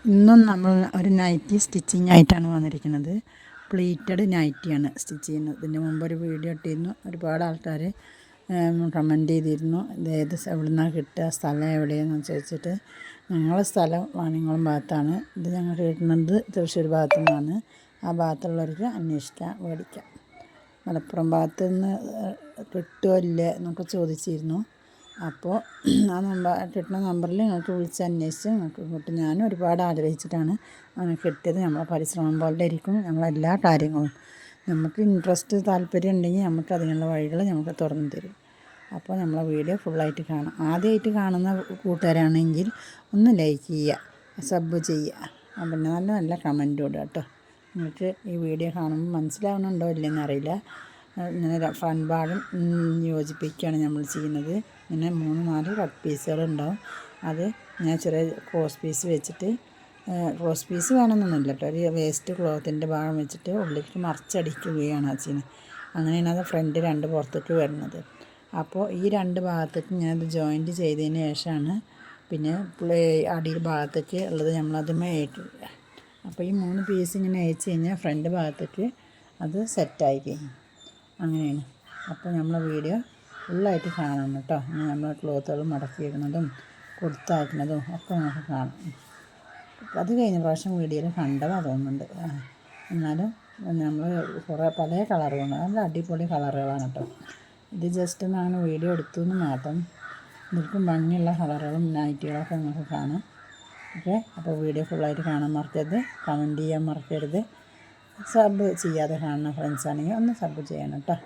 ഇന്നും നമ്മൾ ഒരു നൈറ്റി സ്റ്റിച്ചിങ് ആയിട്ടാണ് വന്നിരിക്കുന്നത്. പ്ലീറ്റഡ് നൈറ്റിയാണ് സ്റ്റിച്ച് ചെയ്യുന്നത്. ഇതിന് മുമ്പ് ഒരു വീഡിയോ ഇട്ടിരുന്നു. ഒരുപാട് ആൾക്കാർ കമൻറ്റ് ചെയ്തിരുന്നു, ഇത് എവിടുന്നാണ് കിട്ടുക, സ്ഥലം എവിടെയാണെന്ന് ചോദിച്ചിട്ട്. ഞങ്ങളുടെ സ്ഥലം വാണിയംകുളം ഭാഗത്താണ്. ഇത് ഞങ്ങൾ കിട്ടുന്നത് തൃശ്ശൂർ ഭാഗത്തു നിന്നാണ്. ആ ഭാഗത്തുള്ളവർക്ക് അന്വേഷിക്കാം, മേടിക്കാം. മലപ്പുറം ഭാഗത്തു നിന്ന് കിട്ടുമോ ഇല്ലേ എന്നൊക്കെ ചോദിച്ചിരുന്നു. അപ്പോൾ ആ കിട്ടുന്ന നമ്പറിൽ നിങ്ങൾക്ക് വിളിച്ച് അന്വേഷിച്ച് നിങ്ങൾക്ക് കിട്ടും. ഞാനും ഒരുപാട് ആഗ്രഹിച്ചിട്ടാണ് അങ്ങനെ കിട്ടിയത്. നമ്മളെ പരിശ്രമം പോലെ ഇരിക്കും നമ്മളെല്ലാ കാര്യങ്ങളും. നമുക്ക് ഇൻട്രസ്റ്റ് താല്പര്യം ഉണ്ടെങ്കിൽ നമുക്ക് അതിനുള്ള വഴികൾ നമുക്ക് തുറന്നു തരും. അപ്പോൾ നമ്മളെ വീഡിയോ ഫുള്ളായിട്ട് കാണാം. ആദ്യമായിട്ട് കാണുന്ന കൂട്ടുകാരാണെങ്കിൽ ഒന്ന് ലൈക്ക് ചെയ്യുക, സബ് ചെയ്യുക, പിന്നെ നല്ല നല്ല കമൻറ്റ് ഇടുക കേട്ടോ. നിങ്ങൾക്ക് ഈ വീഡിയോ കാണുമ്പോൾ മനസ്സിലാവുന്നുണ്ടോ ഇല്ലെന്ന് അറിയില്ല. ഇങ്ങനെ ഫ്രണ്ട് ഭാഗം യോജിപ്പിക്കുകയാണ് നമ്മൾ ചെയ്യുന്നത്. ഇങ്ങനെ 3-4 കട്ട് പീസുകളുണ്ടാവും. അത് ഞാൻ ചെറിയ ക്രോസ് പീസ് വെച്ചിട്ട്, ക്രോസ് പീസ് വേണമെന്നൊന്നുമില്ല കേട്ടോ, ഒരു വേസ്റ്റ് ക്ലോത്തിൻ്റെ ഭാഗം വെച്ചിട്ട് ഉള്ളിലേക്ക് മറിച്ചടിക്കുകയാണ് ചെയ്യുന്നത്. അങ്ങനെയാണ് അത് ഫ്രണ്ട് 2 പുറത്തേക്ക് വരുന്നത്. അപ്പോൾ ഈ 2 ഭാഗത്തേക്ക് ഞാനത് ജോയിൻറ്റ് ചെയ്തതിന് ശേഷമാണ് പിന്നെ അടിയിൽ ഭാഗത്തേക്ക് ഉള്ളത് നമ്മളത് മേടിക്കുക. അപ്പോൾ ഈ 3 പീസ് ഇങ്ങനെ അയച്ച് കഴിഞ്ഞാൽ ഫ്രണ്ട് ഭാഗത്തേക്ക് അത് സെറ്റായി കഴിഞ്ഞു. അങ്ങനെയാണ്. അപ്പോൾ നമ്മളെ വീഡിയോ ഫുള്ളായിട്ട് കാണണം കേട്ടോ. ഇനി നമ്മൾ ക്ലോത്തുകൾ മടക്കി ഇടുന്നതും കൊടുത്തയക്കുന്നതും ഒക്കെ നമുക്ക് കാണാം. അത് കഴിഞ്ഞ പ്രാവശ്യം വീഡിയോയിൽ കണ്ടതാണ് തോന്നുന്നുണ്ട്. എന്നാലും നമ്മൾ പല കളറുകളുണ്ട്, നല്ല അടിപൊളി കളറുകളാണ് കേട്ടോ. ഇത് ജസ്റ്റ് ഒന്ന് വീഡിയോ എടുത്തു എന്ന് മാത്രം. ഇതിൽക്കും ഭംഗിയുള്ള കളറുകളും നൈറ്റികളൊക്കെ നമുക്ക് കാണാം. ഓക്കെ, അപ്പോൾ വീഡിയോ ഫുള്ളായിട്ട് കാണാൻ മറക്കരുത്, കമൻറ്റ് ചെയ്യാൻ മറക്കരുത്. സബ് ചെയ്യാതെ കാണുന്ന ഫ്രണ്ട്സാണെങ്കിൽ ഒന്ന് സബ് ചെയ്യണം കേട്ടോ.